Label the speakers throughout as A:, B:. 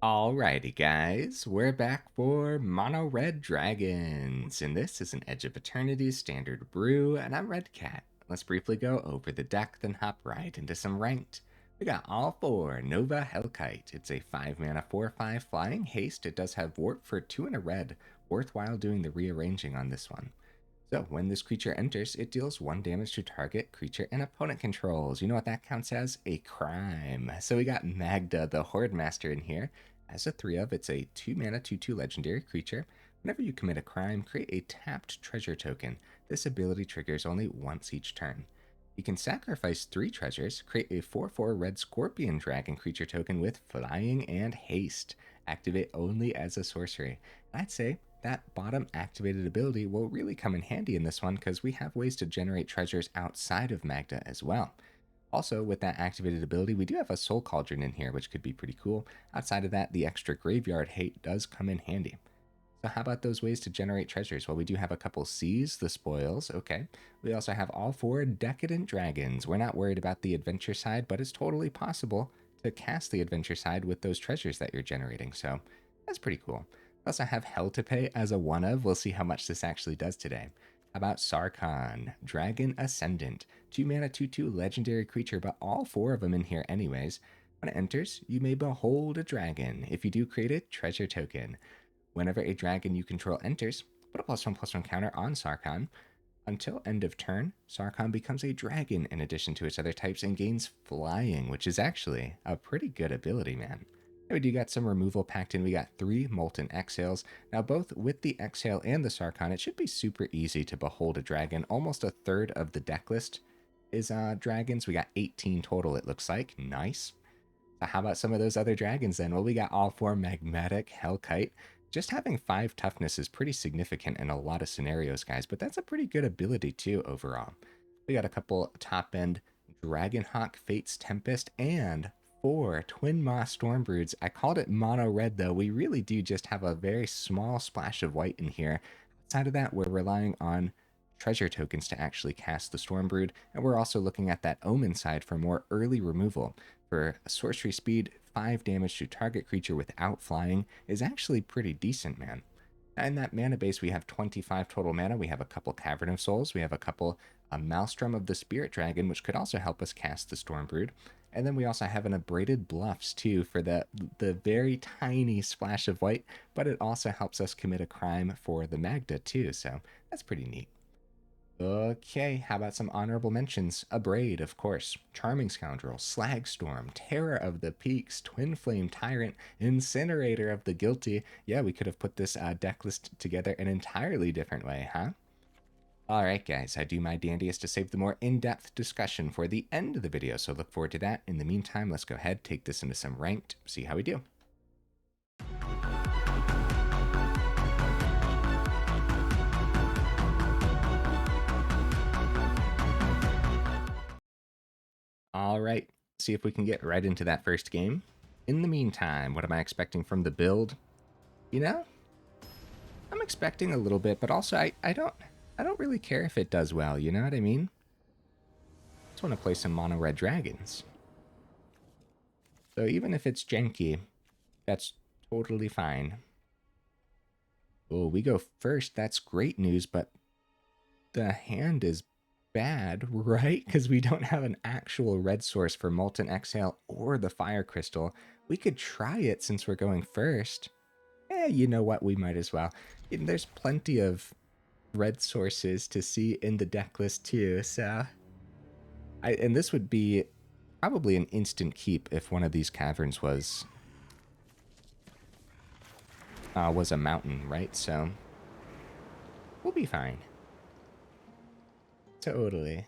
A: Alrighty guys, we're back for Mono Red Dragons, and this is an Edge of Eternities Standard Brew, and I'm Red Cat. Let's briefly go over the deck, then hop right into some Ranked. We got all four Nova Hellkite. It's a 5 mana 4/5 flying haste. It does have warp for 2 and a red, worthwhile doing the rearranging on this one. So when this creature enters, it deals 1 damage to target creature and opponent controls. You know what that counts as? A crime. So we got Magda, the Hoardmaster, in here. As a 3-of, it's a 2 mana 2/2 legendary creature. Whenever you commit a crime, create a tapped treasure token. This ability triggers only once each turn. You can sacrifice 3 treasures, create a 4/4 red scorpion dragon creature token with flying and haste. Activate only as a sorcery. I'd say that bottom activated ability will really come in handy in this one because we have ways to generate treasures outside of Magda as well. Also, with that activated ability, we do have a Soul Cauldron in here, which could be pretty cool. Outside of that, the extra graveyard hate does come in handy. So how about those ways to generate treasures? Well, we do have a couple Seize the Spoils, okay. We also have all 4 Decadent Dragons. We're not worried about the adventure side, but it's totally possible to cast the adventure side with those treasures that you're generating, so that's pretty cool. We also have Hell to Pay as a 1-of. We'll see how much this actually does today. How about Sarkhan, Dragon Ascendant, 2 mana 2/2 legendary creature, but all 4 of them in here anyways. When it enters, you may behold a dragon. If you do, create a treasure token. Whenever a dragon you control enters, put a +1/+1 counter on Sarkhan. Until end of turn, Sarkhan becomes a dragon in addition to its other types and gains flying, which is actually a pretty good ability, man. We do got some removal packed in. We got 3 Molten Exhales. Now, both with the Exhale and the Sarkhan, it should be super easy to behold a dragon. Almost a third of the deck list is dragons. We got 18 total, it looks like. Nice. So how about some of those other dragons then? Well, we got all 4 Magmatic Hellkite. Just having 5 toughness is pretty significant in a lot of scenarios, guys, but that's a pretty good ability too overall. We got a couple top-end Dragonhawk Fate's Tempest and 4 Twinmaw Stormbroods. I called it mono red though. We really do just have a very small splash of white in here. Outside of that, we're relying on treasure tokens to actually cast the Stormbrood, and we're also looking at that Omen side for more early removal. For sorcery speed, 5 damage to target creature without flying is actually pretty decent, man. In that mana base, we have 25 total mana. We have a couple Cavern of Souls. We have a couple Maelstrom of the Spirit Dragon, which could also help us cast the Stormbrood. And then we also have an Abraded Bluffs, too, for the very tiny splash of white, but it also helps us commit a crime for the Magda, too, so that's pretty neat. Okay, how about some honorable mentions? Abrade, of course, Charming Scoundrel, Slagstorm, Terror of the Peaks, Twin Flame Tyrant, Incinerator of the Guilty. Yeah, we could have put this deck list together an entirely different way, huh? Alright guys, I do my dandiest to save the more in-depth discussion for the end of the video, so look forward to that. In the meantime, let's go ahead, take this into some Ranked, see how we do. Alright, see if we can get right into that first game. In the meantime, what am I expecting from the build? You know, I'm expecting a little bit, but also I don't really care if it does well, you know what I mean? I just want to play some mono red dragons. So even if it's janky, that's totally fine. Oh, we go first. That's great news, but the hand is bad, right? Because we don't have an actual red source for Molten Exhale or the Fire Crystal. We could try it since we're going first. You know what? We might as well. There's plenty of red sources to see in the deck list too, so... and this would be probably an instant keep if one of these caverns was a mountain, right? So we'll be fine. Totally.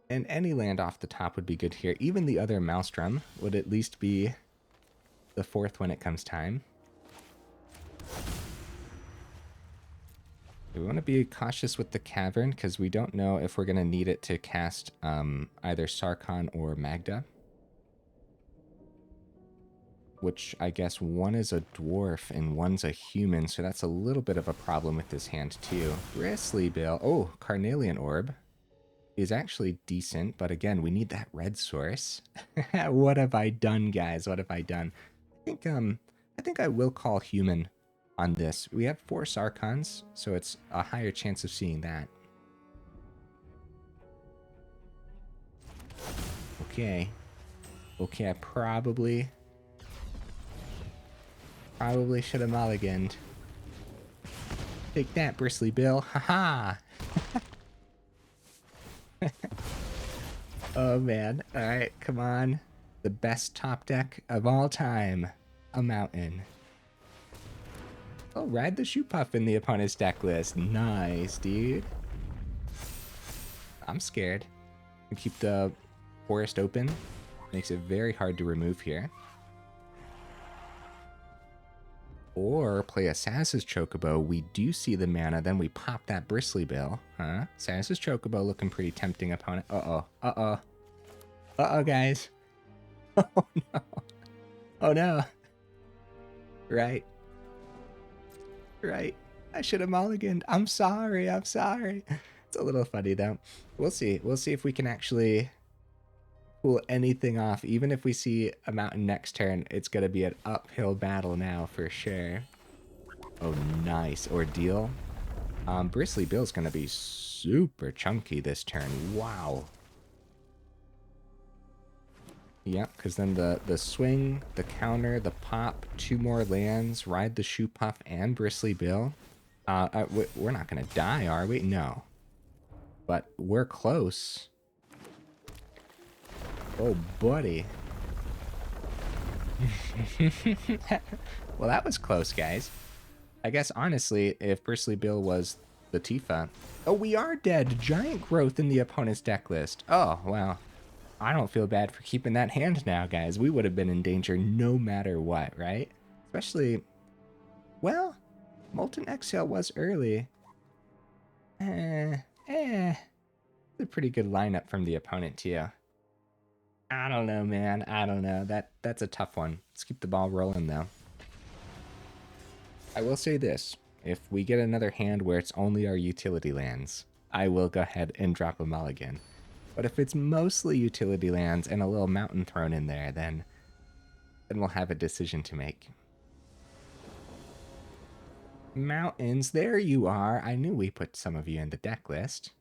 A: And any land off the top would be good here. Even the other Maelstrom would at least be the 4th when it comes time. We want to be cautious with the Cavern because we don't know if we're going to need it to cast either Sarkhan or Magda. Which I guess one is a dwarf and one's a human, so that's a little bit of a problem with this hand too. Bristly Bill. Oh, Carnelian Orb is actually decent, but again, we need that red source. What have I done, guys? What have I done? I think I will call human on this. We have 4 Sarkhans, so it's a higher chance of seeing that. Okay. Okay, I probably should have mulliganed. Take that, Bristly Bill. Haha. Oh man. Alright, come on. The best top deck of all time. A mountain. Oh, ride the Shoe Puff in the opponent's deck list. Nice, dude. I'm scared. We keep the forest open. Makes it very hard to remove here. Or play a Sass's Chocobo. We do see the mana, then we pop that Bristly Bill. Huh? Sass's Chocobo looking pretty tempting, opponent. Uh-oh. Uh-oh. Uh-oh, guys. Oh, no. Oh, no. Right. Right. I should have mulliganed. I'm sorry. I'm sorry. It's a little funny, though. We'll see. We'll see if we can actually pull anything off. Even if we see a mountain next turn, it's going to be an uphill battle now for sure. Oh, nice. Ordeal. Bristly Bill's going to be super chunky this turn. Wow. Yep, because then the swing, the counter, the pop, 2 more lands, ride the Shoe Puff, and Bristly Bill. We're not going to die, are we? No. But we're close. Oh, buddy. Well, that was close, guys. I guess, honestly, if Bristly Bill was the Tifa... Oh, we are dead! Giant growth in the opponent's deck list. Oh, wow. I don't feel bad for keeping that hand now, guys. We would have been in danger no matter what, right? Especially... Well, Molten Exhale was early. It's a pretty good lineup from the opponent, too. I don't know, man. I don't know. That's a tough one. Let's keep the ball rolling, though. I will say this. If we get another hand where it's only our utility lands, I will go ahead and drop a mulligan. But if it's mostly utility lands and a little mountain thrown in there, then we'll have a decision to make. Mountains, there you are. I knew we put some of you in the deck list.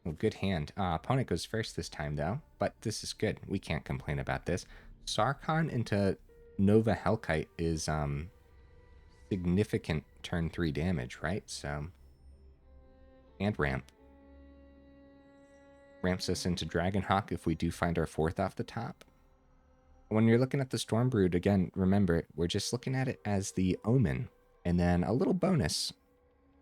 A: Well, good hand. Opponent goes first this time, though. But this is good. We can't complain about this. Sarkhan into Nova Hellkite is significant turn 3 damage, right? So, and ramp. Ramps us into Dragonhawk if we do find our 4th off the top. When you're looking at the Stormbrood, again, remember, we're just looking at it as the Omen. And then a little bonus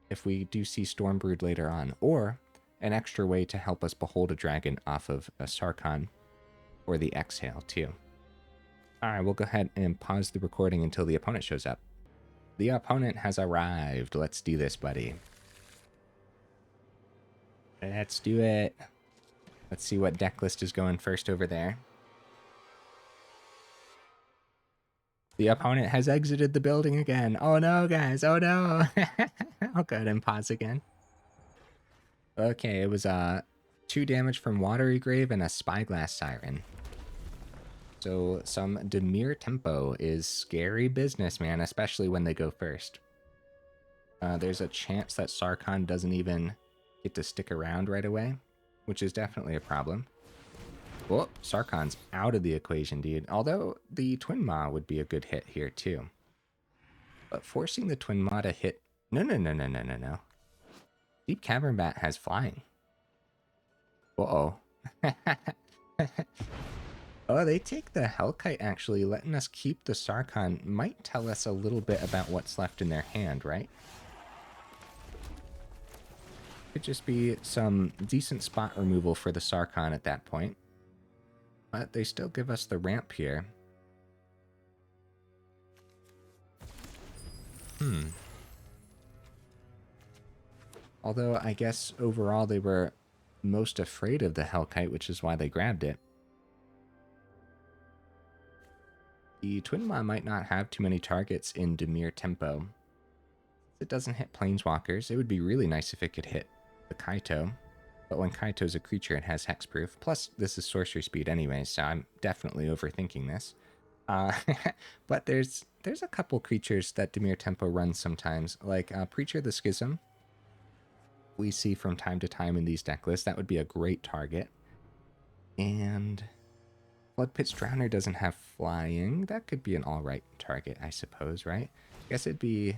A: if we do see Stormbrood later on. Or an extra way to help us behold a dragon off of a Sarkhan or the Exhale, too. Alright, we'll go ahead and pause the recording until the opponent shows up. The opponent has arrived. Let's do this, buddy. Let's do it. Let's see what deck list is going first over there. The opponent has exited the building again. Oh no, guys. Oh no. I'll go ahead and pause again. Okay, it was 2 damage from Watery Grave and a Spyglass Siren. So some Dimir tempo is scary business, man, especially when they go first. There's a chance that Sarkhan doesn't even get to stick around right away, which is definitely a problem. Well, Sarkhan's out of the equation, dude. Although the Twinmaw would be a good hit here, too. But forcing the Twinmaw to hit... No. Deep Cavern Bat has flying. Uh-oh. Oh, they take the Hellkite, actually. Letting us keep the Sarkhan might tell us a little bit about what's left in their hand, right? Could just be some decent spot removal for the Sarkhan at that point. But they still give us the ramp here. Although, I guess overall they were most afraid of the Hellkite, which is why they grabbed it. The Twinmaw might not have too many targets in Dimir tempo. It doesn't hit Planeswalkers. It would be really nice if it could hit the Kaito. But when Kaito's a creature, it has hexproof. Plus, this is sorcery speed anyway, so I'm definitely overthinking this. Uh, but there's a couple creatures that Dimir Tempo runs sometimes, like Preacher the Schism. We see from time to time in these deck lists. That would be a great target. And Floodpit's Drowner doesn't have flying. That could be an alright target, I suppose, right? I guess it'd be...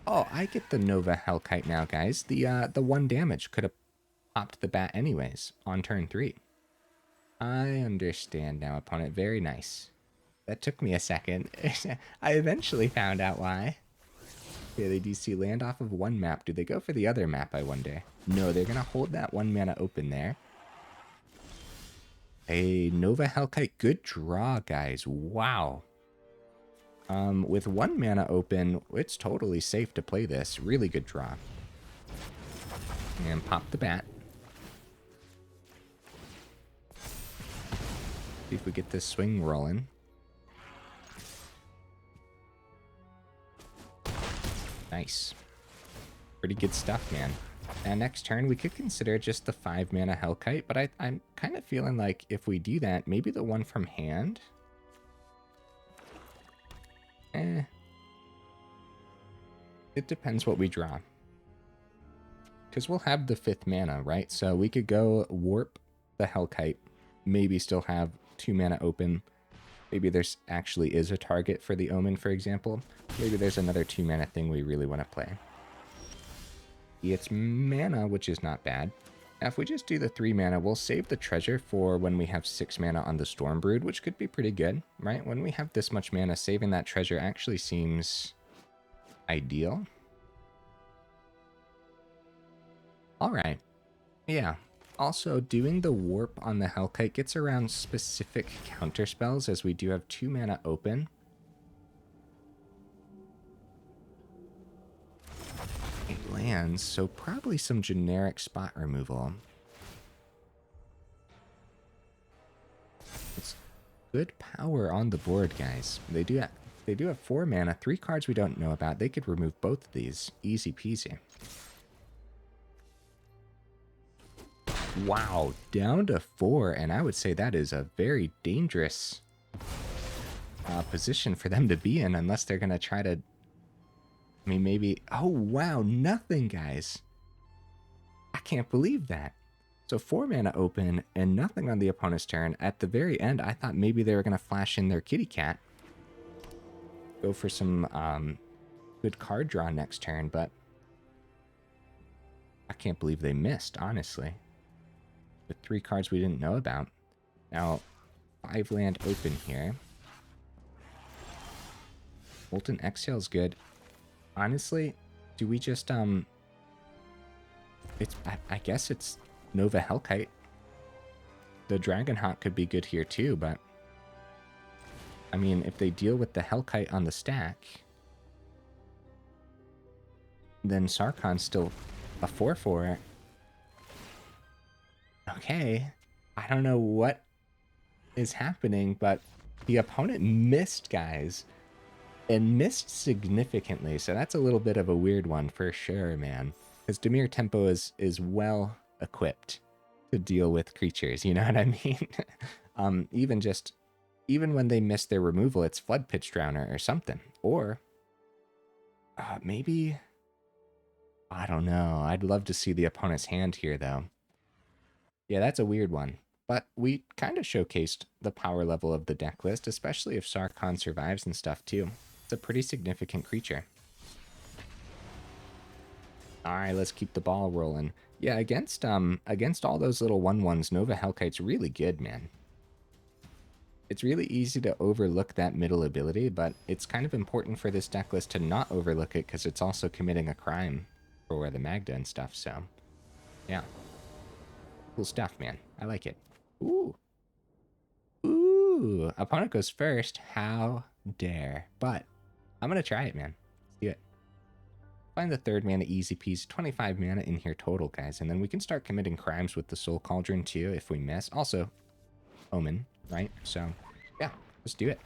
A: Oh, I get the Nova Hellkite now, guys. The 1 damage could have popped the bat anyways on turn 3. I understand now, opponent. Very nice. That took me a second. I eventually found out why. Yeah, they DC land off of 1 map. Do they go for the other map, I wonder? No, they're going to hold that 1 mana open there. A Nova Hellkite. Good draw, guys. Wow. With 1 mana open, it's totally safe to play this. Really good draw. And pop the bat. See if we get this swing rolling. Nice. Pretty good stuff, man. And next turn, we could consider just the 5 mana Hellkite, but I'm kind of feeling like if we do that, maybe the one from hand? It depends what we draw. Because we'll have the 5th mana, right? So we could go warp the Hellkite, maybe still have 2 mana open. Maybe there's actually is a target for the Omen, for example. Maybe there's another 2 mana thing we really want to play. It's mana, which is not bad. Now, if we just do the 3 mana, we'll save the treasure for when we have 6 mana on the Stormbrood, which could be pretty good, right? When we have this much mana, saving that treasure actually seems ideal. Alright. Yeah. Also, doing the warp on the Hellkite gets around specific counterspells, as we do have 2 mana open. It lands, so probably some generic spot removal. It's good power on the board, guys. They do have 4 mana, 3 cards we don't know about. They could remove both of these. Easy peasy. Wow, down to 4, and I would say that is a very dangerous position for them to be in, unless they're going to try to... I mean, maybe... Oh, wow, nothing, guys. I can't believe that. So 4 mana open, and nothing on the opponent's turn. At the very end, I thought maybe they were going to flash in their kitty cat. Go for some good card draw next turn, but... I can't believe they missed, honestly. With 3 cards we didn't know about. Now, 5 land open here. Molten Exhale is good. Honestly, do we just, I guess it's Nova Hellkite. The Dragonhawk could be good here too, but... I mean, if they deal with the Hellkite on the stack... then Sarkhan's still a 4/4. Okay, I don't know what is happening, but the opponent missed, guys, and missed significantly, so that's a little bit of a weird one for sure, man, because Dimir Tempo is well equipped to deal with creatures, you know what I mean? Even when they miss their removal, it's Floodpit's Drowner or something, or maybe, I don't know, I'd love to see the opponent's hand here, though. Yeah, that's a weird one. But we kind of showcased the power level of the deck list, especially if Sarkhan survives and stuff too. It's a pretty significant creature. Alright, let's keep the ball rolling. Yeah, against all those little 1/1s, Nova Hellkite's really good, man. It's really easy to overlook that middle ability, but it's kind of important for this deck list to not overlook it, because it's also committing a crime for the Magda and stuff, so yeah. Cool stuff, man. I like it. Ooh. Ooh. Opponent goes first. How dare. But I'm going to try it, man. Let's do it. Find the 3rd mana easy peasy. 25 mana in here total, guys. And then we can start committing crimes with the Soul Cauldron, too, if we miss. Also, Omen, right? So, yeah. Let's do it.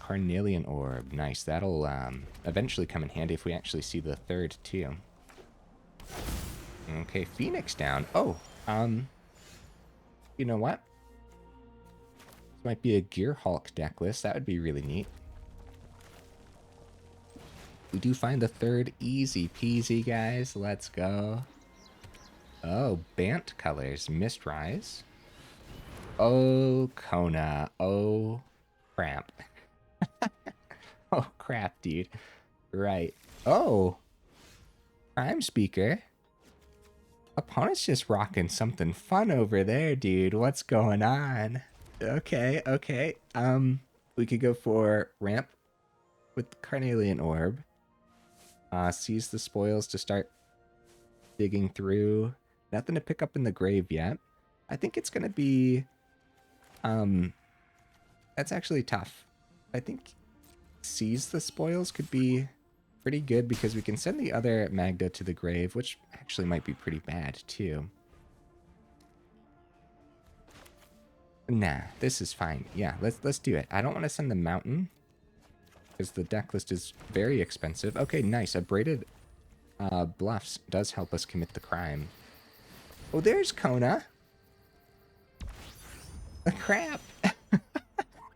A: Carnelian Orb. Nice. That'll eventually come in handy if we actually see the 3rd, too. Okay, Phoenix down. Oh, you know what? This might be a Gearhulk deck list. That would be really neat. We do find the third. Easy peasy, guys. Let's go. Oh, Bant colors. Mistrise. Oh, Kona. Oh, crap. Oh, crap, dude. Right. Oh. Prime Speaker. Opponent's just rocking something fun over there, dude. What's going on? Okay, okay. We could go for ramp with Carnelian Orb. Seize the spoils to start digging through. Nothing to pick up in the grave yet. I think it's gonna be that's actually tough. I think seize the spoils could be pretty good because we can send the other Magda to the grave, which actually might be pretty bad too. Nah, this is fine. Yeah, let's do it. I don't want to send the mountain because the deck list is very expensive. Okay, nice. Abraded Bluffs does help us commit the crime. Oh, there's Kona. Crap.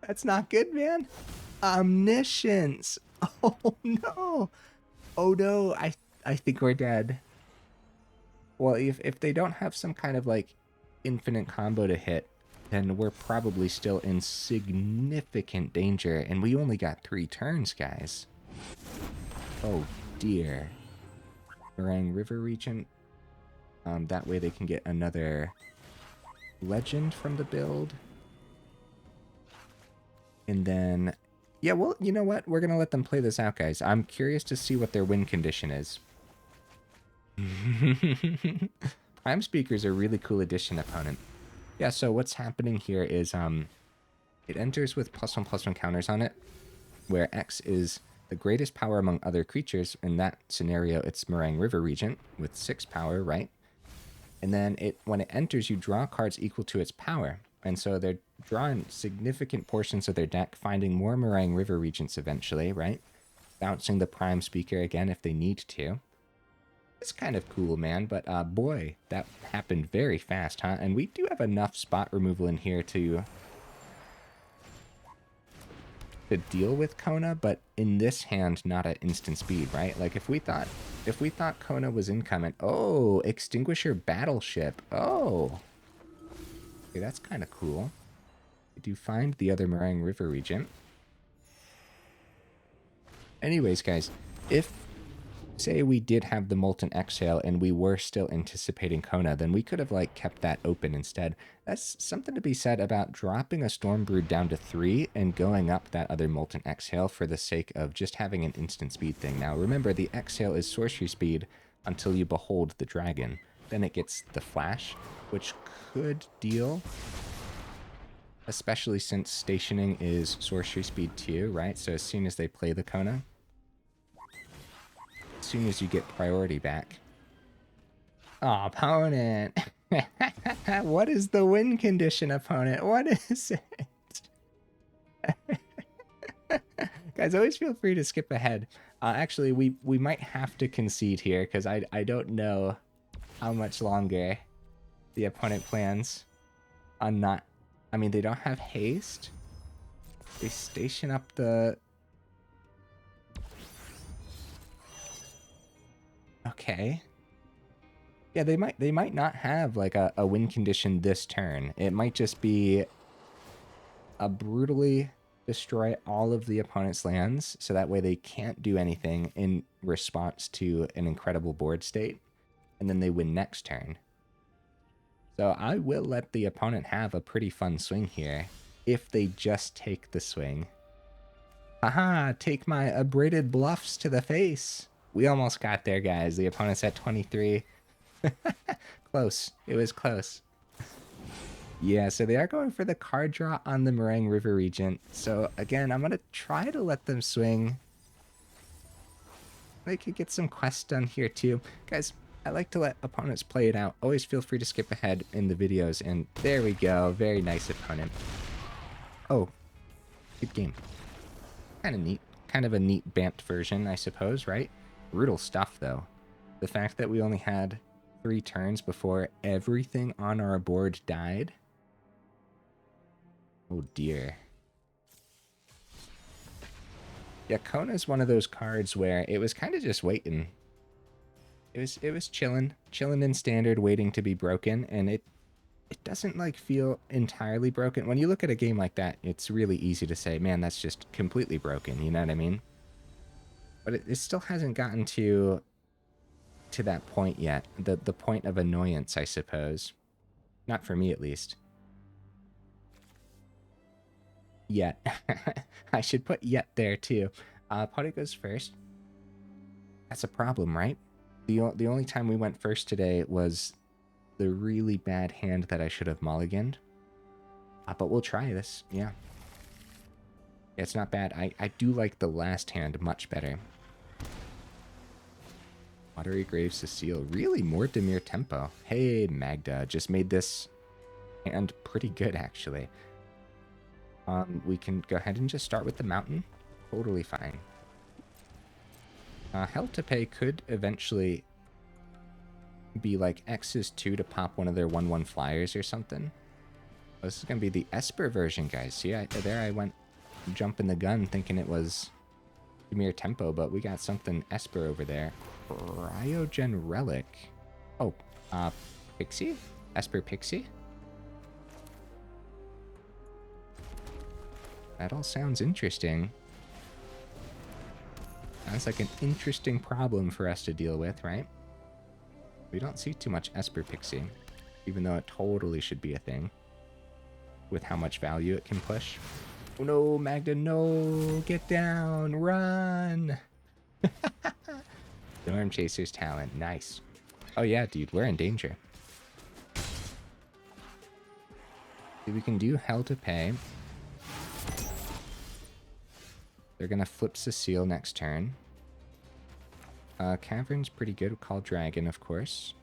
A: That's not good, man. Omniscience. Oh no. Oh no. I think we're dead. Well, if they don't have some kind of like infinite combo to hit, then we're probably still in significant danger, and we only got 3 turns, guys. Oh dear. Meringue River Regent. That way they can get another legend from the build. And then, yeah, well, you know what? We're going to let them play this out, guys. I'm curious to see what their win condition is. Prime Speaker's a really cool addition, opponent. Yeah, so what's happening here is it enters with +1/+1 counters on it, where X is the greatest power among other creatures. In that scenario, it's Meringue River Regent with 6 power, right? And then when it enters, you draw cards equal to its power. And so they're drawing significant portions of their deck, finding more Meringue River Regents eventually, right? Bouncing the Prime Speaker again if they need to. It's kind of cool, man, but boy, that happened very fast, huh? And we do have enough spot removal in here to deal with Kona, but in this hand, not at instant speed, right? Like if we thought Kona was incoming, oh, Extinguisher Battleship, oh, okay, that's kind of cool. We do find the other Meringue River Regent. Anyways, guys, if say we did have the Molten Exhale and we were still anticipating Kona, then we could have like kept that open instead. That's something to be said about dropping a Stormbrood down to 3 and going up that other Molten Exhale for the sake of just having an instant speed thing. Now remember, the Exhale is sorcery speed until you behold the dragon. Then it gets the flash, which could deal, especially since stationing is sorcery speed 2, right? So as soon as they play the Kona, as soon as you get priority back. Oh, opponent. What is the win condition, opponent? What is it? Guys, always feel free to skip ahead. Actually, we might have to concede here because I don't know how much longer the opponent plans on not... I mean, they don't have haste. They station up the... Okay. Yeah, they might not have like a win condition this turn. It might just be a brutally destroy all of the opponent's lands, so that way they can't do anything in response to an incredible board state, and then they win next turn. So I will let the opponent have a pretty fun swing here, if they just take the swing. Haha, take my Abraded Bluffs to the face. We almost got there, guys. The opponent's at 23. Close. It was close. Yeah, so they are going for the card draw on the Meringue River Regent. So again, I'm going to try to let them swing. They could get some quests done here too. Guys, I like to let opponents play it out. Always feel free to skip ahead in the videos. And there we go. Very nice opponent. Oh, good game. Kind of neat. Kind of a neat Bant version, I suppose, right? Brutal stuff, though. The fact that we only had 3 turns before everything on our board died Oh dear. Yeah, Kona's one of those cards where it was kind of just waiting. It was chilling in standard, waiting to be broken, and it doesn't like feel entirely broken. When you look at a game like that, it's really easy to say, man, that's just completely broken, you know what I mean? But it still hasn't gotten to that point yet. The point of annoyance, I suppose. Not for me, at least. Yet. I should put yet there, too. Potty goes first. That's a problem, right? The only time we went first today was the really bad hand that I should have mulliganed. But we'll try this, yeah. It's not bad. I do like the last hand much better. Watery Grave Cecile. Really more Demir tempo. Hey, Magda. Just made this hand pretty good, actually. We can go ahead and just start with the mountain. Totally fine. Hell to Pay could eventually be like X's 2 to pop one of their 1/1 flyers or something. Oh, this is going to be the Esper version, guys. See, there I went jumping the gun thinking it was Demir tempo, but we got something Esper over there. Cryogen Relic. Oh, Pixie? Esper Pixie? That all sounds interesting. Sounds like an interesting problem for us to deal with, right? We don't see too much Esper Pixie, even though it totally should be a thing with how much value it can push. Oh no, Magda, no! Get down! Run! Storm Chaser's talent. Nice. Oh yeah, dude, we're in danger. We can do Hell to Pay. They're gonna flip Cecile next turn. Cavern's pretty good. We'll call Dragon, of course.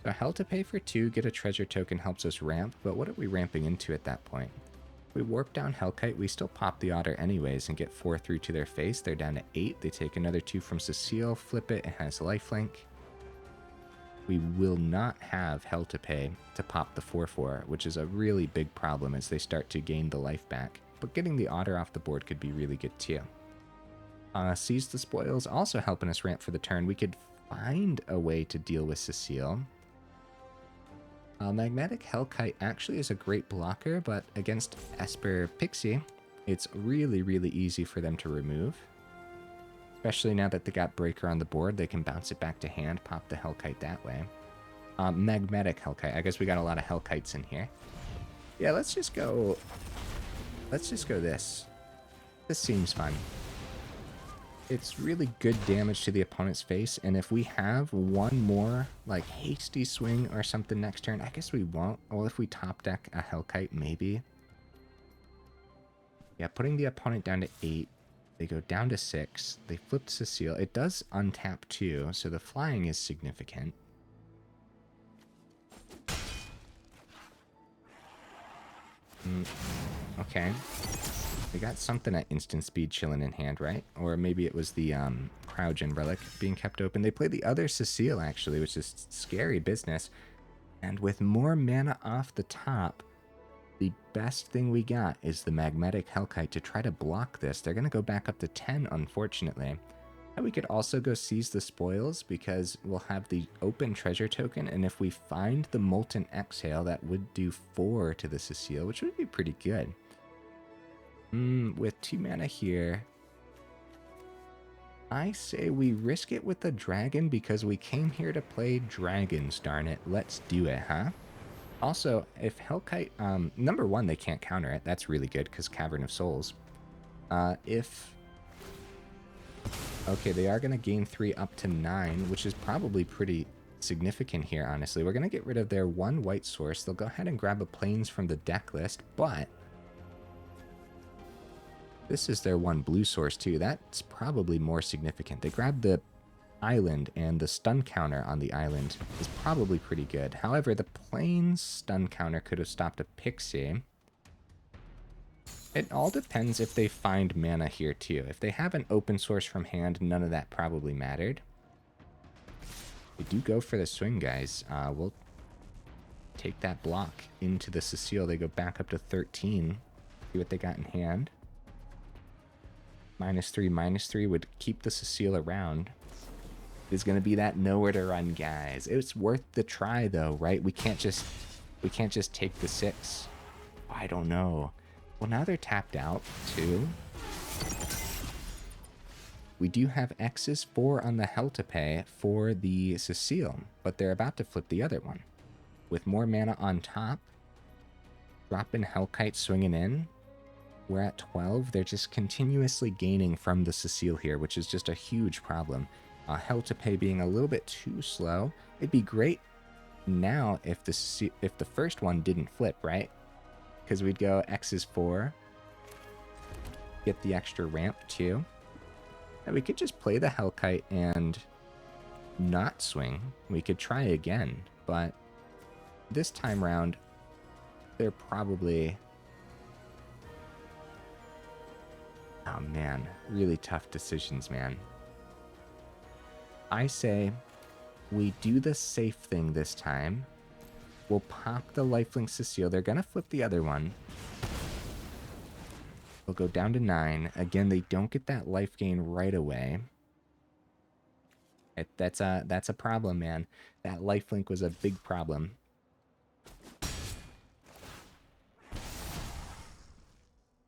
A: So Hell to Pay for 2, get a treasure token helps us ramp, but what are we ramping into at that point? If we warp down Hellkite, we still pop the Otter anyways and get 4 through to their face. They're down to 8. They take another 2 from Cecile, flip it, it has lifelink. We will not have Hell to Pay to pop the 4/4, which is a really big problem as they start to gain the life back. But getting the Otter off the board could be really good too. Seize the Spoils also helping us ramp for the turn. We could find a way to deal with Cecile. Magmatic Hellkite actually is a great blocker, but against Esper Pixie, it's really, really easy for them to remove. Especially now that they got Breaker on the board, they can bounce it back to hand, pop the Hellkite that way. Magmatic Hellkite. I guess we got a lot of Hellkites in here. Yeah, let's just go this. This seems fun. It's really good damage to the opponent's face, and if we have one more, like, hasty swing or something next turn, I guess we won't. Well, if we top deck a Hellkite, maybe. Yeah, putting the opponent down to 8. They go down to 6. They flip Cecile. It does untap too, so the flying is significant. Okay. They got something at instant speed chilling in hand, right? Or maybe it was the Cryogen Relic being kept open. They play the other Cecile, actually, which is scary business. And with more mana off the top, the best thing we got is the Magmatic Hellkite to try to block this. They're going to go back up to 10, unfortunately. And we could also go Seize the Spoils because we'll have the open treasure token. And if we find the Molten Exhale, that would do 4 to the Cecile, which would be pretty good. With 2 mana here, I say we risk it with the dragon because we came here to play dragons, darn it. Let's do it, huh? Also, if Hellkite, number 1, they can't counter it. That's really good because Cavern of Souls. Okay, they are going to gain 3 up to 9, which is probably pretty significant here, honestly. We're going to get rid of their 1 white source. They'll go ahead and grab a Plains from the deck list, but this is their 1 blue source too. That's probably more significant. They grabbed the island, and the stun counter on the island is probably pretty good. However, the Plains stun counter could have stopped a Pixie. It all depends if they find mana here too. If they have an open source from hand, none of that probably mattered. We do go for the swing, guys. We'll take that block into the Cecile. They go back up to 13. See what they got in hand. -3 would keep the Cecile around. It's going to be that nowhere to run, guys. It's worth the try, though, right? We can't just take the 6. I don't know. Well, now they're tapped out, too. We do have X's 4 on the Hell to pay for the Cecile, but they're about to flip the other one. With more mana on top, dropping Hellkite swinging in. We're at 12. They're just continuously gaining from the Cecile here, which is just a huge problem. Hell to pay being a little bit too slow. It'd be great now if the first one didn't flip, right? Because we'd go X's 4, get the extra ramp too. And we could just play the Hellkite and not swing. We could try again, but this time round, they're probably... Oh man, really tough decisions, man. I say we do the safe thing this time. We'll pop the Lifelink Cecile. They're going to flip the other one. We'll go down to 9. Again, they don't get that life gain right away. That's a problem, man. That Lifelink was a big problem.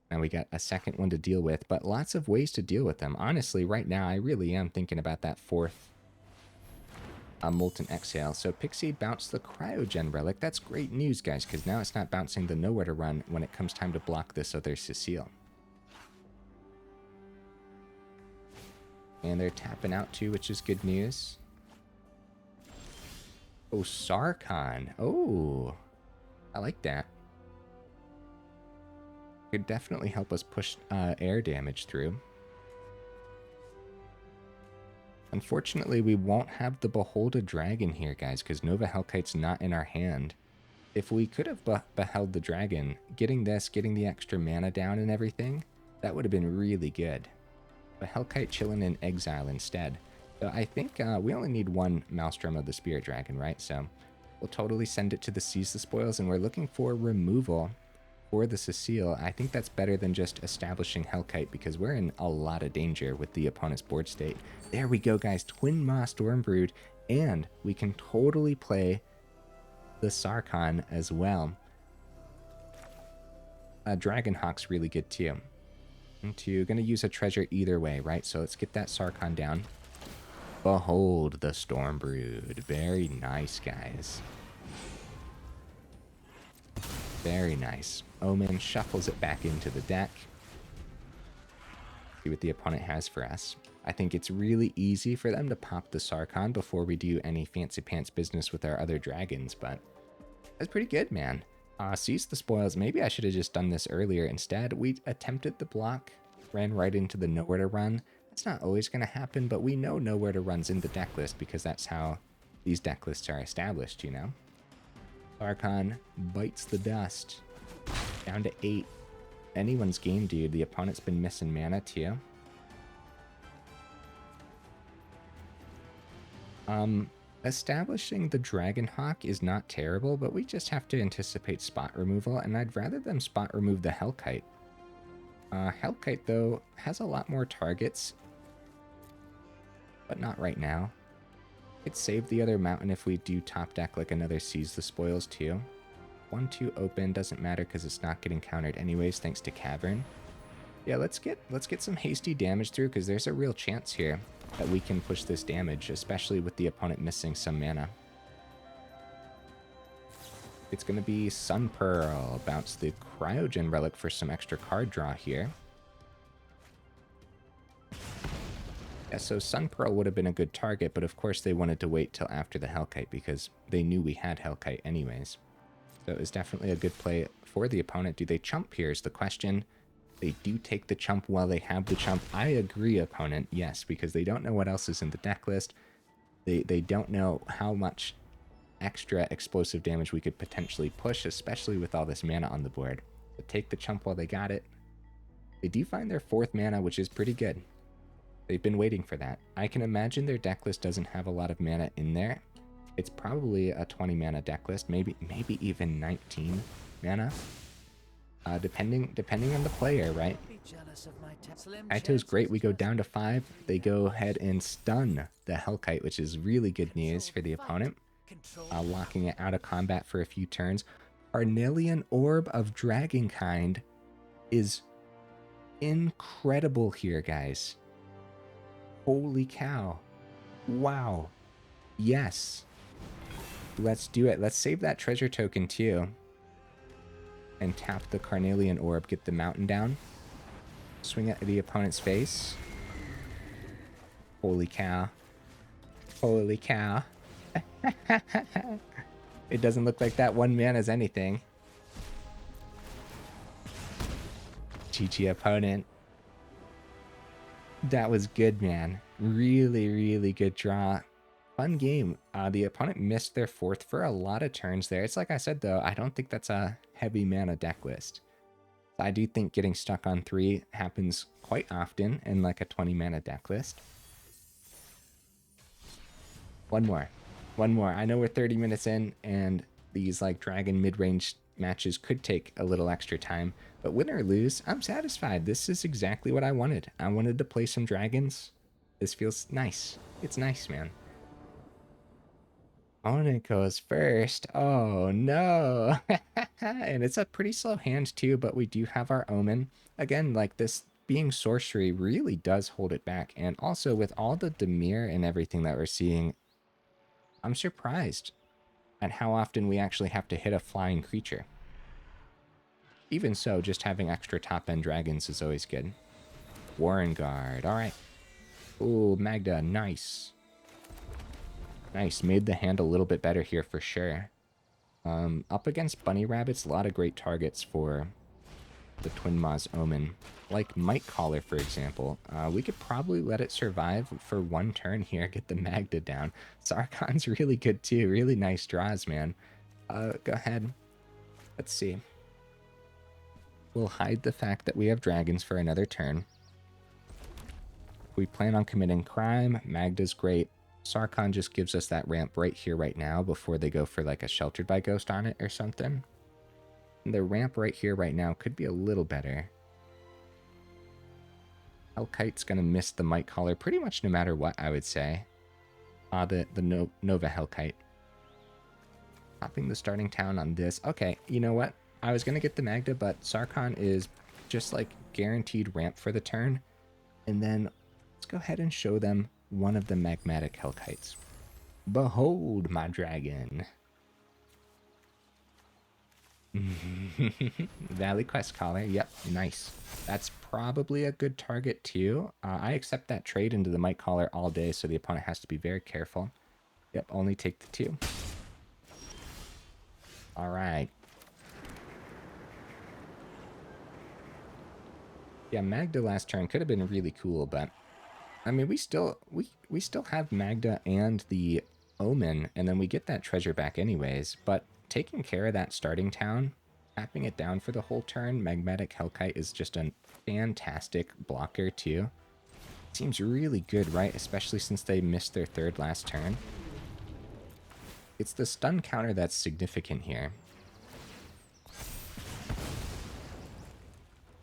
A: Now we got a second one to deal with, but lots of ways to deal with them. Honestly, right now, I really am thinking about that 4th Molten Exhale. So Pixie bounced the Cryogen Relic. That's great news, guys, because now it's not bouncing the Nowhere to Run when it comes time to block this other Cecile. And they're tapping out too, which is good news. Oh, Sarkhan. Oh, I like that. Could definitely help us push air damage through. Unfortunately, we won't have the Behold a Dragon here, guys, because Nova Hellkite's not in our hand. If we could have beheld the dragon, getting the extra mana down and everything, that would have been really good. But Hellkite chilling in exile instead. So I think we only need one Maelstrom of the Spirit Dragon, right? So we'll totally send it to the Seize the Spoils, and we're looking for removal for the Cecile. I think that's better than just establishing Hellkite, because we're in a lot of danger with the opponent's board state. There we go, guys. Twinmaw Stormbrood, and we can totally play the Sarkhan as well. Dragonhawk's really good too. You're going to use a treasure either way, right? So let's get that Sarkhan down. Behold the Stormbrood. Very nice, guys. Very nice. Omen shuffles it back into the deck. See what the opponent has for us. I think it's really easy for them to pop the Sarkhan before we do any fancy pants business with our other dragons, but that's pretty good, man. Seize the Spoils. Maybe I should have just done this earlier. Instead, we attempted the block, ran right into the Nowhere to Run. That's not always going to happen, but we know Nowhere to Run's in the deck list because that's how these deck lists are established, you know? Sarkhan bites the dust. Down to 8. Anyone's game, dude. The opponent's been missing mana, too. Establishing the Dragonhawk is not terrible, but we just have to anticipate spot removal, and I'd rather them spot remove the Hellkite. Hellkite, though, has a lot more targets, but not right now. Could save the other mountain if we do top deck like another Seize the Spoils too. 1-2 open, doesn't matter because it's not getting countered anyways thanks to Cavern. Yeah, let's get some hasty damage through, because there's a real chance here that we can push this damage, especially with the opponent missing some mana. It's going to be Sun Pearl. Bounce the Cryogen Relic for some extra card draw here. Yeah, so Sun Pearl would have been a good target, but of course they wanted to wait till after the Hellkite because they knew we had Hellkite anyways. So it was definitely a good play for the opponent. Do they chump here is the question. They do take the chump while they have the chump. I agree, opponent, yes, because they don't know what else is in the deck list. They don't know how much extra explosive damage we could potentially push, especially with all this mana on the board. But take the chump while they got it. They do find their 4th mana, which is pretty good. They've been waiting for that. I can imagine their deck list doesn't have a lot of mana in there, It's probably a 20 mana deck list, maybe even 19 mana, depending on the player, right? Kaito's great. We go down to 5. They go ahead and stun the Hellkite, which is really good news for the opponent, locking it out of combat for a few turns. Carnelian Orb of Dragonkind is incredible here, guys. Holy cow. Wow. Yes. Let's do it. Let's save that treasure token too. And tap the Carnelian Orb, get the mountain down. Swing it at the opponent's face. Holy cow. Holy cow. It doesn't look like that one man is anything. GG opponent. That was good, man. Really, really good draw. Fun game. The opponent missed their 4th for a lot of turns there. It's like I said, though, I don't think that's a heavy mana deck list. I do think getting stuck on 3 happens quite often in like a 20 mana deck list. One more. I know we're 30 minutes in, and these like dragon mid-range matches could take a little extra time, but win or lose, I'm satisfied. This is exactly what I wanted. I wanted to play some dragons. This feels nice. It's nice, man. Opponent goes first. Oh no. And it's a pretty slow hand too, but we do have our Omen. Again, like this being sorcery really does hold it back. And also with all the Dimir and everything that we're seeing, I'm surprised at how often we actually have to hit a flying creature. Even so, just having extra top-end dragons is always good. Warren Guard. All right. Ooh, Magda. Nice. Nice. Made the hand a little bit better here for sure. Up against bunny rabbits, a lot of great targets for the Twinmaw's Omen. Like Might Caller, for example. We could probably let it survive for one turn here, get the Magda down. Sarkhan's really good too. Really nice draws, man. Go ahead. Let's see. We'll hide the fact that we have dragons for another turn. We plan on committing crime. Magda's great. Sarkhan just gives us that ramp right here, right now, before they go for like a Sheltered by Ghost on it or something. And the ramp right here, right now, could be a little better. Hellkite's going to miss the Might Caller pretty much no matter what, I would say. The Nova Hellkite. Popping the starting town on this. Okay, you know what? I was going to get the Magda, but Sarkhan is just like guaranteed ramp for the turn. And then let's go ahead and show them one of the Magmatic Hellkites. Behold my dragon. Valley Quest Caller. Yep, nice. That's probably a good target too. I accept that trade into the Might Caller all day, so the opponent has to be very careful. Yep, only take the 2. All right. Yeah, Magda last turn could have been really cool, but I mean, we still have Magda and the Omen, and then we get that treasure back anyways. But taking care of that starting town, tapping it down for the whole turn, Magmatic Hellkite is just a fantastic blocker too. Seems really good, right? Especially since they missed their 3rd last turn. It's the stun counter that's significant here.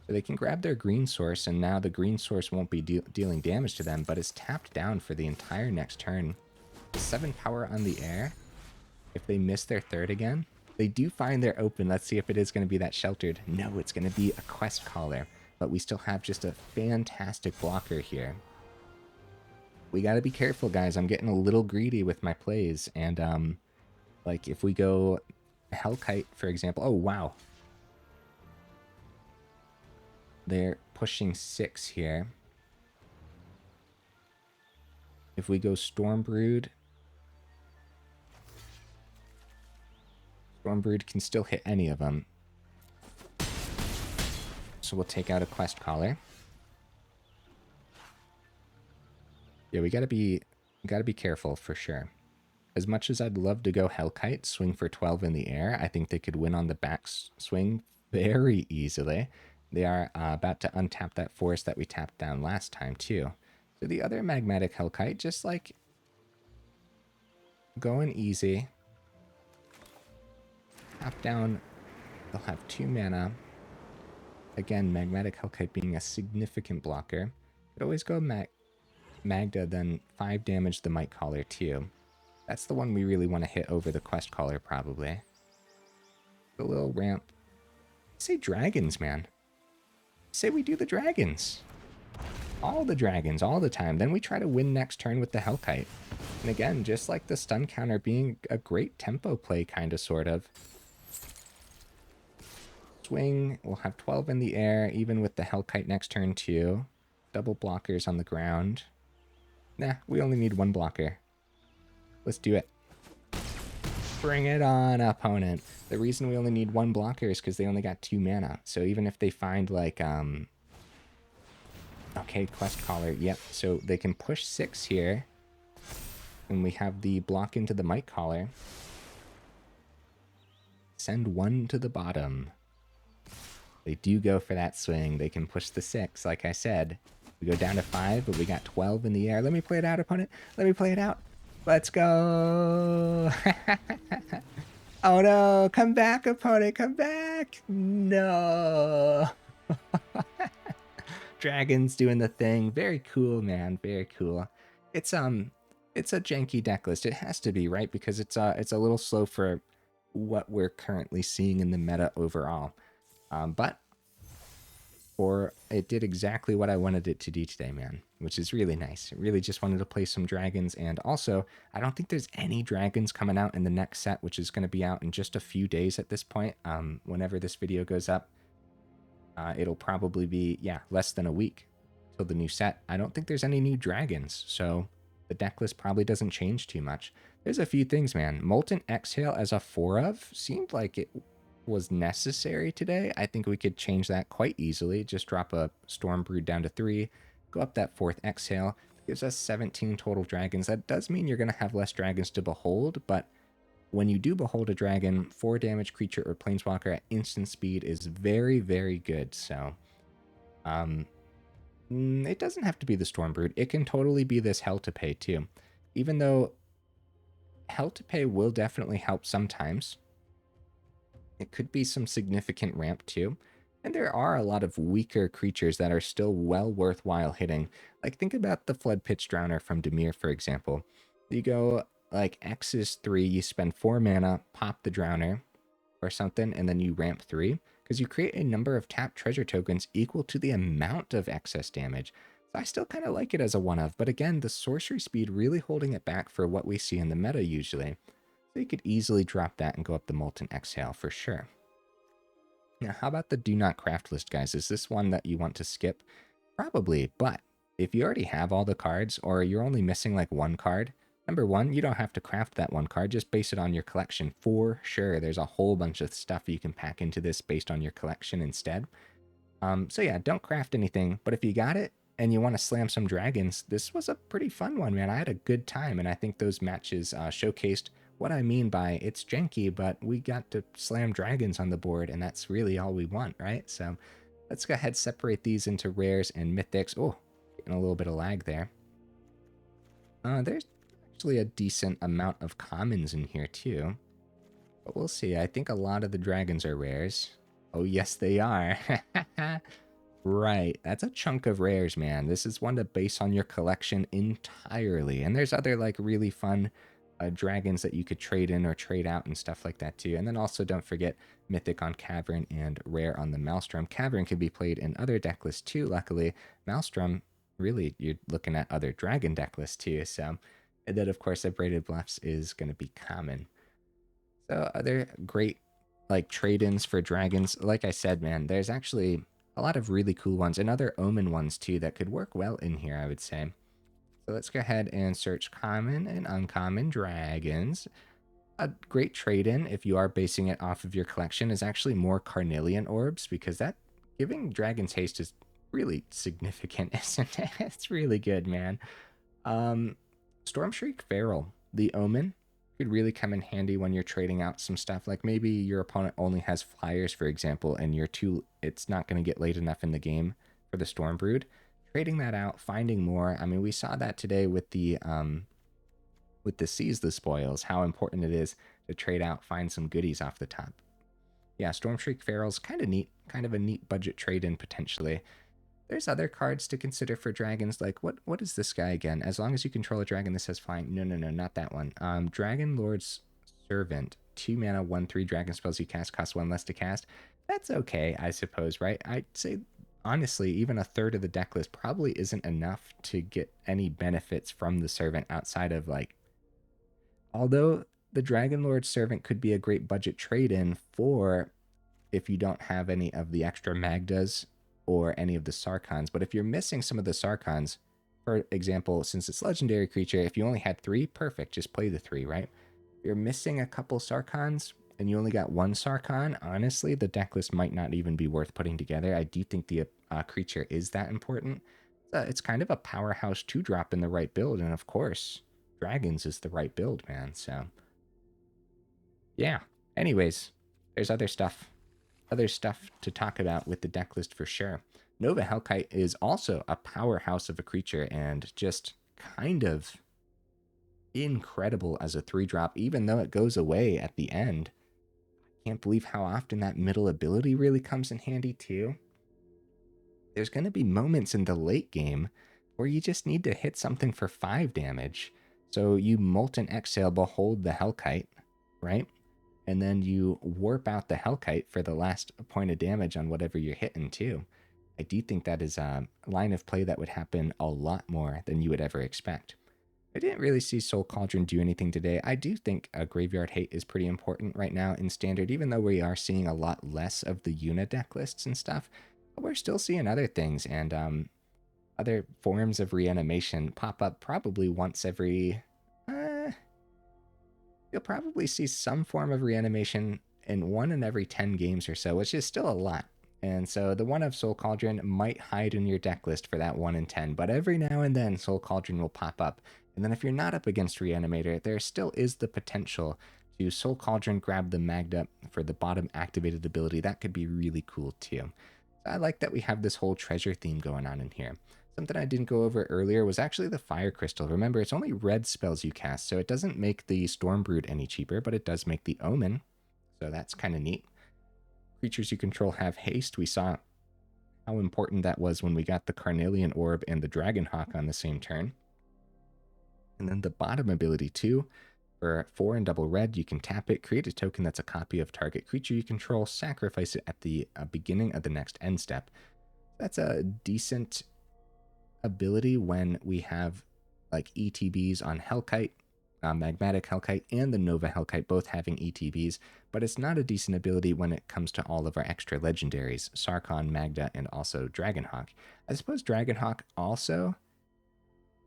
A: So they can grab their green source, and now the green source won't be dealing damage to them, but it's tapped down for the entire next turn. 7 power on the air. If they miss their 3rd again, they do find their open. Let's see if it is going to be that Sheltered. No, it's going to be a Quest Caller, but we still have just a fantastic blocker here. We got to be careful, guys. I'm getting a little greedy with my plays, and like if we go Hellkite, for example. Oh, wow. They're pushing 6 here. If we go Stormbrood, Stormbrood can still hit any of them. So we'll take out a Quest Caller. Yeah, we gotta be careful for sure. As much as I'd love to go Hellkite, swing for 12 in the air, I think they could win on the back swing very easily. They are about to untap that forest that we tapped down last time, too. So the other Magmatic Hellkite just, like, going easy. Tap down, they'll have 2 mana. Again, Magmatic Hellkite being a significant blocker. Could always go Magda, then 5 damage the Might Caller too. That's the one we really want to hit over the Quest Caller, probably. A little ramp. Say dragons, man. Say we do the dragons. All the dragons, all the time. Then we try to win next turn with the Hellkite. And again, just like the stun counter being a great tempo play, kind of, sort of. Swing, we'll have 12 in the air, even with the Hellkite next turn too. Double blockers on the ground. Nah, we only need 1 blocker. Let's do it. Bring it on, opponent. The reason we only need 1 blocker is because they only got 2 mana. So even if they find, like, okay, Quest Caller, yep. So they can push 6 here. And we have the block into the Might Caller. Send 1 to the bottom. They do go for that swing. They can push the 6, like I said. We go down to 5, but we got 12 in the air. Let me play it out, opponent. Let me play it out. Let's go. Oh no, come back, opponent, come back. No. Dragons doing the thing. Very cool, man. Very cool. It's a janky deck list. It has to be, right? Because it's a little slow for what we're currently seeing in the meta overall. But it did exactly what I wanted it to do today, man, which is really nice. It really just wanted to play some dragons, and also, I don't think there's any dragons coming out in the next set, which is going to be out in just a few days at this point. Whenever this video goes up, it'll probably be, yeah, less than a week till the new set. I don't think there's any new dragons, so the deck list probably doesn't change too much. There's a few things, man. Molten Exhale as a 4-of seemed like it was necessary today. I think we could change that quite easily. Just drop a Stormbrood down to 3, go up that 4th Exhale. Gives us 17 total dragons. That does mean you're going to have less dragons to behold, but when you do behold a dragon, 4 damage creature or planeswalker at instant speed is very, very good. So it doesn't have to be the Stormbrood. It can totally be this Hell to Pay too. Even though Hell to Pay will definitely help sometimes. It could be some significant ramp too. And there are a lot of weaker creatures that are still well worthwhile hitting. Like, think about the Flood Pitch Drowner from Dimir, for example. You go, like, X is 3, you spend 4 mana, pop the Drowner or something, and then you ramp 3. Because you create a number of tapped treasure tokens equal to the amount of excess damage. So I still kind of like it as a 1-of, but again, the sorcery speed really holding it back for what we see in the meta usually. So you could easily drop that and go up the Molten Exhale for sure. Now, how about the Do Not Craft list, guys? Is this one that you want to skip? Probably, but if you already have all the cards, or you're only missing like 1 card, number 1, you don't have to craft that 1 card, just base it on your collection for sure. There's a whole bunch of stuff you can pack into this based on your collection instead. So yeah, don't craft anything, but if you got it, and you want to slam some dragons, this was a pretty fun one, man. I had a good time, and I think those matches showcased what I mean by it's janky, but we got to slam dragons on the board, and that's really all we want, right? So let's go ahead and separate these into rares and mythics. Oh, getting a little bit of lag there. There's actually a decent amount of commons in here too, but we'll see. I think a lot of the dragons are rares. Oh, yes, they are. Right, that's a chunk of rares, man. This is one to base on your collection entirely. And there's other, like, really fun dragons that you could trade in or trade out and stuff like that too. And then also don't forget Mythic on Cavern and Rare on the Maelstrom. Cavern can be played in other deck lists too, luckily. Maelstrom, really, you're looking at other dragon deck lists too. So, and then of course Abraded Bluffs is going to be common. So other great, like, trade-ins for dragons. Like I said, man, there's actually a lot of really cool ones and other Omen ones too that could work well in here, I would say. So let's go ahead and search common and uncommon dragons. A great trade-in, if you are basing it off of your collection, is actually more Carnelian Orbs, because that giving dragons haste is really significant, isn't it? It's really good, man. Stormshriek Feral, the Omen, could really come in handy when you're trading out some stuff. Like maybe your opponent only has flyers, for example, and it's not going to get late enough in the game for the Stormbrood. Trading that out, finding more. I mean, we saw that today with the with the Seize the Spoils, how important it is to trade out, find some goodies off the top. Yeah, Stormshriek Feral's kind of neat, kind of a neat budget trade-in potentially. There's other cards to consider for dragons, like what is this guy again? As long as you control a dragon, this has flying. No, not that one. Dragon Lord's Servant, 2 mana, 1/3 dragon spells you cast cost 1 less to cast. That's okay, I suppose, right? I'd say honestly, even a third of the deck list probably isn't enough to get any benefits from the Servant outside of like, although the Dragon Lord's Servant could be a great budget trade-in for if you don't have any of the extra Magdas or any of the Sarkhans. But if you're missing some of the Sarkhans, for example, since it's legendary creature, if you only had 3, perfect, just play the 3, right? If you're missing a couple Sarkhans and you only got 1 Sarkhan, honestly, the deck list might not even be worth putting together. I do think the creature is that important. It's kind of a powerhouse 2-drop in the right build, and of course, Dragons is the right build, man, so yeah. Anyways, there's other stuff to talk about with the deck list for sure. Nova Hellkite is also a powerhouse of a creature and just kind of incredible as a 3-drop, even though it goes away at the end. I can't believe how often that middle ability really comes in handy too. There's going to be moments in the late game where you just need to hit something for 5 damage. So you Molten Exhale, Behold the Hellkite, right? And then you warp out the Hellkite for the last point of damage on whatever you're hitting too. I do think that is a line of play that would happen a lot more than you would ever expect. I didn't really see Soul Cauldron do anything today. I do think a Graveyard Hate is pretty important right now in Standard, even though we are seeing a lot less of the Una deck lists and stuff. But we're still seeing other things, and other forms of reanimation pop up probably once every... you'll probably see some form of reanimation in 1 in every 10 games or so, which is still a lot. And so the one of Soul Cauldron might hide in your deck list for that 1 in 10, but every now and then Soul Cauldron will pop up. And then if you're not up against Reanimator, there still is the potential to Soul Cauldron, grab the Magda for the bottom activated ability. That could be really cool too. So I like that we have this whole treasure theme going on in here. Something I didn't go over earlier was actually the Fire Crystal. Remember, it's only red spells you cast, so it doesn't make the Stormbrood any cheaper, but it does make the Omen. So that's kind of neat. Creatures you control have haste. We saw how important that was when we got the Carnelian Orb and the Dragonhawk on the same turn. And then the bottom ability too, for 4 and double red, you can tap it, create a token that's a copy of target creature you control, sacrifice it at the beginning of the next end step. That's a decent ability when we have like ETBs on Hellkite, Magmatic Hellkite, and the Nova Hellkite both having ETBs, but it's not a decent ability when it comes to all of our extra legendaries, Sarkhan, Magda, and also Dragonhawk. I suppose Dragonhawk also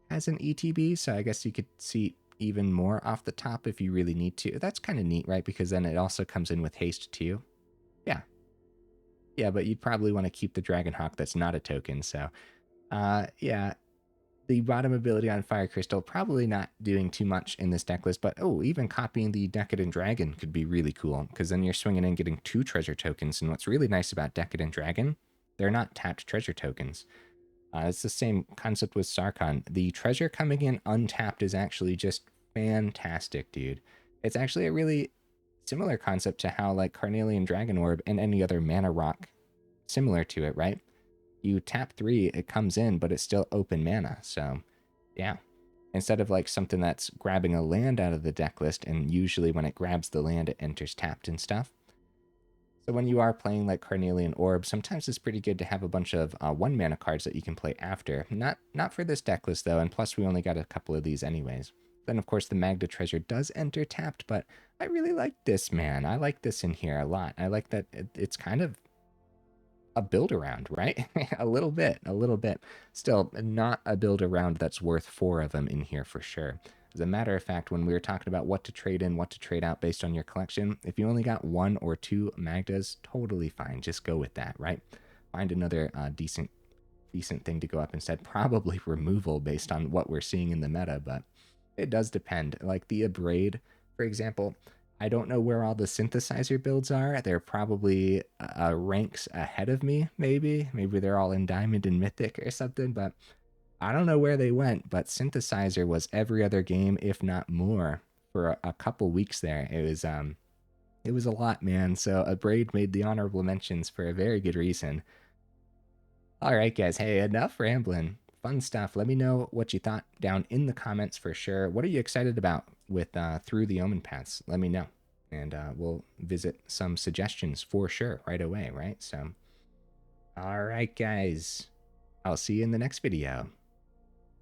A: has an ETB, so I guess you could see even more off the top if you really need to. That's kind of neat, right? Because then it also comes in with haste too. Yeah. Yeah, but you'd probably want to keep the Dragonhawk that's not a token, so yeah, the bottom ability on Fire Crystal, probably not doing too much in this deck list, but oh, even copying the Decadent Dragon could be really cool, because then you're swinging in getting 2 treasure tokens, and what's really nice about Decadent Dragon, they're not tapped treasure tokens. It's the same concept with Sarkhan. The treasure coming in untapped is actually just fantastic, dude. It's actually a really similar concept to how like Carnelian Dragon Orb and any other mana rock similar to it, right? You tap 3, it comes in, but it's still open mana. So, yeah. Instead of like something that's grabbing a land out of the deck list, and usually when it grabs the land, it enters tapped and stuff. So when you are playing like Carnelian Orb, sometimes it's pretty good to have a bunch of 1 mana cards that you can play after. Not for this deck list though, and plus we only got a couple of these anyways. Then of course the Magda treasure does enter tapped, but I really like this, man. I like this in here a lot. I like that it's kind of a build around, right? a little bit. Still, not a build around that's worth 4 of them in here for sure. As a matter of fact, when we were talking about what to trade in, what to trade out based on your collection, if you only got 1 or 2 Magdas, totally fine. Just go with that, right? Find another decent thing to go up instead. Probably removal based on what we're seeing in the meta, but it does depend. Like the Abrade, for example, I don't know where all the synthesizer builds are. They're probably ranks ahead of me, maybe. Maybe they're all in Diamond and Mythic or something, but I don't know where they went, but Synthesizer was every other game, if not more, for a couple weeks there. It was a lot, man. So Abrade made the honorable mentions for a very good reason. All right, guys. Hey, enough rambling. Fun stuff. Let me know what you thought down in the comments for sure. What are you excited about with Through the Omen Paths? Let me know. And we'll visit some suggestions for sure right away, right? So, all right, guys. I'll see you in the next video.